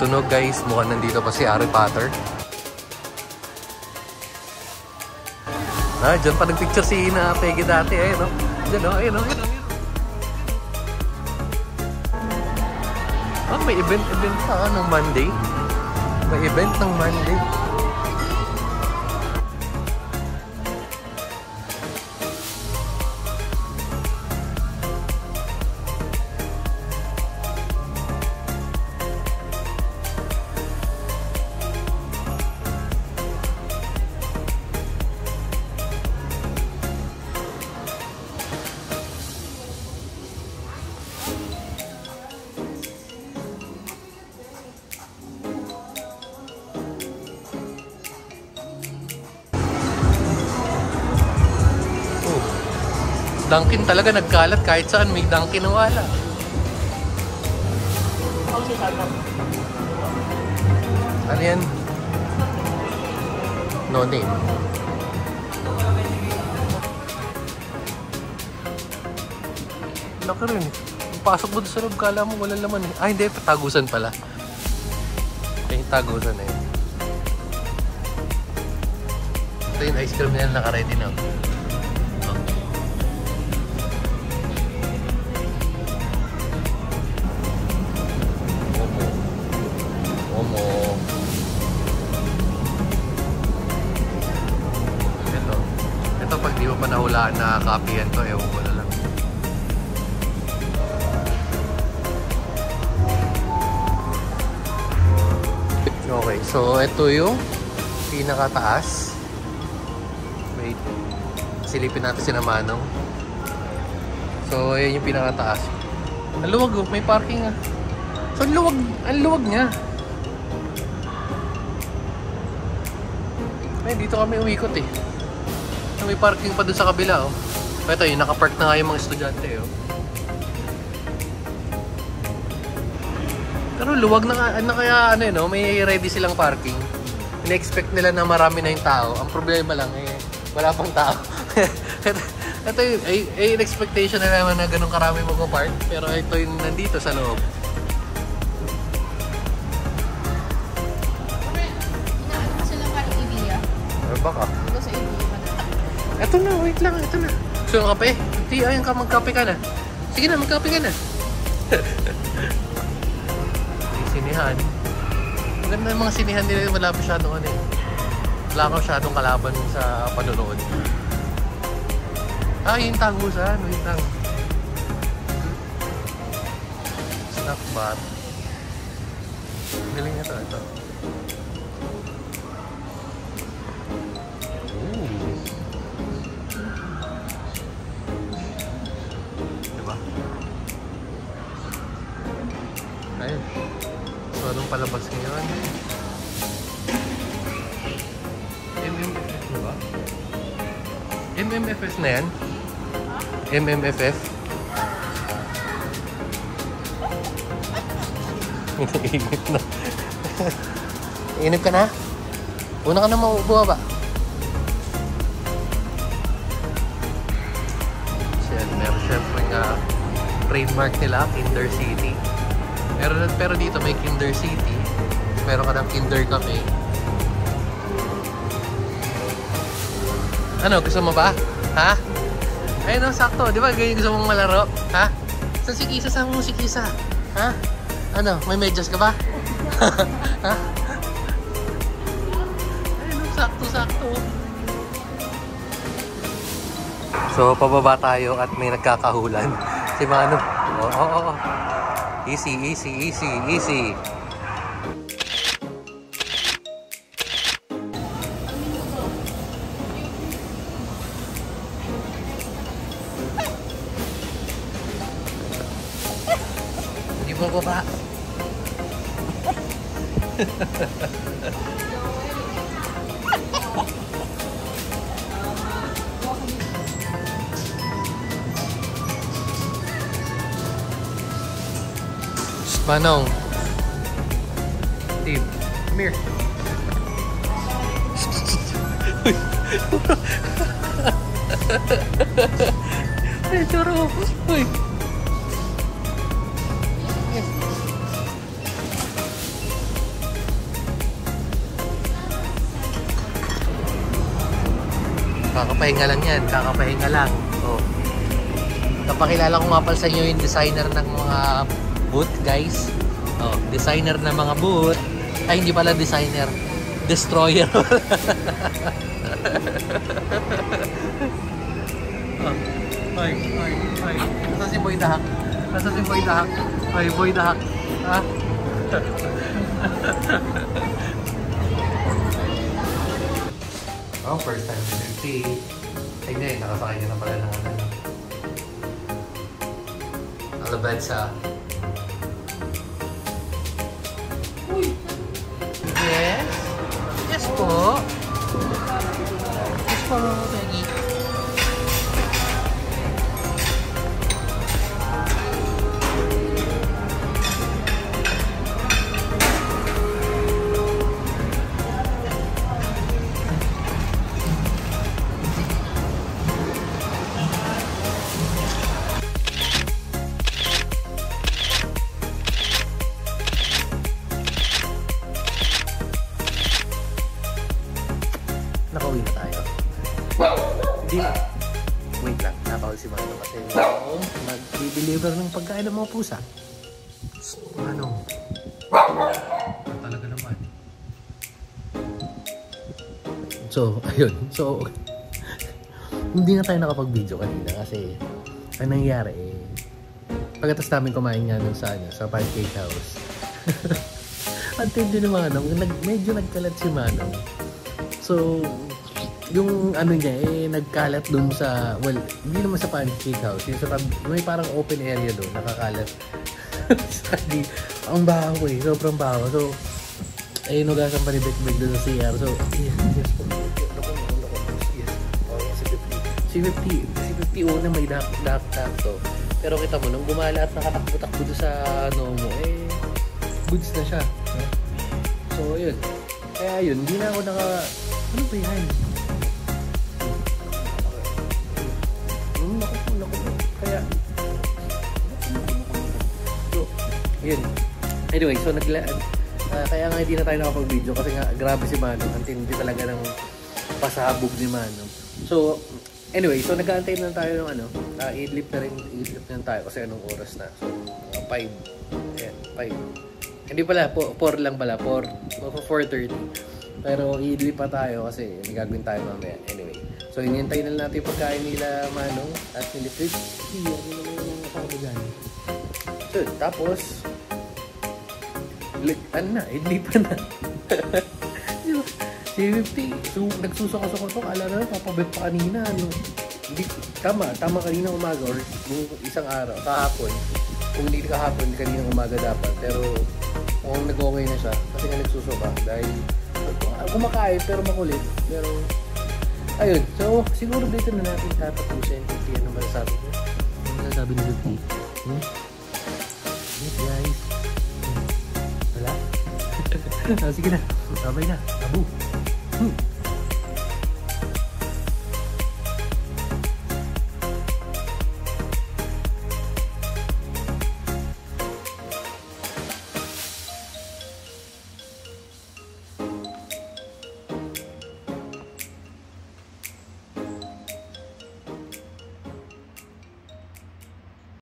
tunog guys. Mukhang nandito pa si Harry Potter. Ah, dyan pa nagpicture si Ina Peggy dati. Ayun o. Dyan o, ayun o. Ah, may event pa ng Monday. May event ng Monday. Dunkin talaga nagkalat kahit saan may Dunkin na wala. Ano yan? No name. Laki rin. Pasok mo sa loob, kala mo walang laman eh. Ah, hindi. Tagusan pala. Okay, tagusan eh. Ito yung ice cream nila naka-ready na. Ito pag di mo pa nahulaan na copy yan to, ewan ko na lang. Okay, so ito yung pinakataas. Wait, silipin natin si Manong. So ayan yung pinakataas. Ang luwag oh, may parking ah. So ang luwag niya. Eh, dito kami umikot eh. May parking pa dun sa kabila oh. Ito yung nakapark na nga yung mga estudyante oh. Pero luwag na kaya ano yun oh, may ready silang parking. In-expect nila na marami na yung tao. Ang problema lang eh, wala pang tao. Ito yung in-expectation na naman na ganun karami mag-park. Pero ito yung nandito sa loob. Baka. Ito na, wait lang, ito na. Gusto ng kape? Hindi, ayun ka, magkape ka na. Sige na, magkape ka na. Yung sinihan. Maganda yung mga sinihan nila, wala masyadong ano eh. Wala ka masyadong kalaban sa panonood. Ah, yung tagusan, wait lang. Snack bar. Galing ito, ito. Ayun. So, anong palabas ngayon? MMFF na ba? MMFF na yan? MMFF? Inip na. Inip ka na? Una ka na maubuha ba? Meron syempre nga trademark nila, Kinder City. Pero dito may Kinder City. Meron ka ng Kinder Cafe. Ano, gusto mo ba? Ha? Ayun o, sakto. Di ba ganyan gusto mong malaro? Ha? Saan si Kisa? Saan mo si Kisa? Ha? Ano, may medyas ka ba? Ha? Ayun o, sakto-sakto. So, pababa tayo at may nagkakahulan. Si Mano. Oo. Easy. Hindi mo baba. Manong. Steve, come here. Ay, charo. Uy. kakapahinga lang yan. Kakapahinga lang. Oh. Kapakilala ko nga pala sa inyo yung designer ng mga boot, guys. Oh, designer ng mga boot. Ay, hindi pala designer. Destroyer. Oh. Ay. Nasa si Boy Dahak? Nasa si Boy Dahak? Ay, Boy Dahak. Ha? Oh, first time to see. Tignan, nakasakay ka na pala ng ano. Alabad sa... Uy! Yes? Yes po. Yes po, Peggy. Nakauwi na tayo. Hindi na. Wait lang, nakauwi si Manong kasi mag-deliver ng pagkain ng mga pusa. Manong. Talaga naman. So, ayun. So, hindi na tayo nakapag-video kanina kasi ang nangyari pagkatapos namin kumain nga dun sa pancake house. At hindi ni Manong, medyo nagkalat si Manong. So, yung ano niya nagkalat dun sa, well, hindi naman sa pancake house, yung sa may parang open area doon, nakakalat. Ang baho sobrang baho. So, ayun, nugasan pa ni Bekbek doon sa CR. So, yes po. Yes. Oh, yes, si 50 una may duck to. Pero kita mo, nung gumala at nakatakbo-takbo doon sa ano mo, goods na siya. So, yun. Kaya yun, hindi na ako ano ba yan? Naku. Kaya... So, yun. Anyway, so kaya nga hindi na tayo nakapag-video kasi nga grabe si Manong. Ang tindi talaga ng pasabog ni Manong. So, anyway, so nag-aantay na tayo ng ano. I-flip na tayo kasi anong oras na. So, 5. Ayan, 5. Hindi pala, 4 lang pala. 4:30. Pero i-flip pa tayo kasi may gagawin tayo mamaya. Anyway, so hinihintay na natin yung pagkain nila Manong at nila Flip. Ano naman yung kasama dyan? So, tapos ano na, i-flip na. Si 50, so nagsusuka-suka-suka. Ala na, papabit pa kanina. Ano? Hindi, tama kanina umaga or isang araw, kahapon. Kung hindi kahapon, kanina umaga dapat. Pero kung nag-okay na siya, kasi nga nagsusuka dahil kumakain pero makulit. Pero ayun, so siguro dito na natin tatapusin. Ano masasabi ko? Ano masasabi ni Lupi? Yes guys. Wala? Sige na, sabay na. Tabu.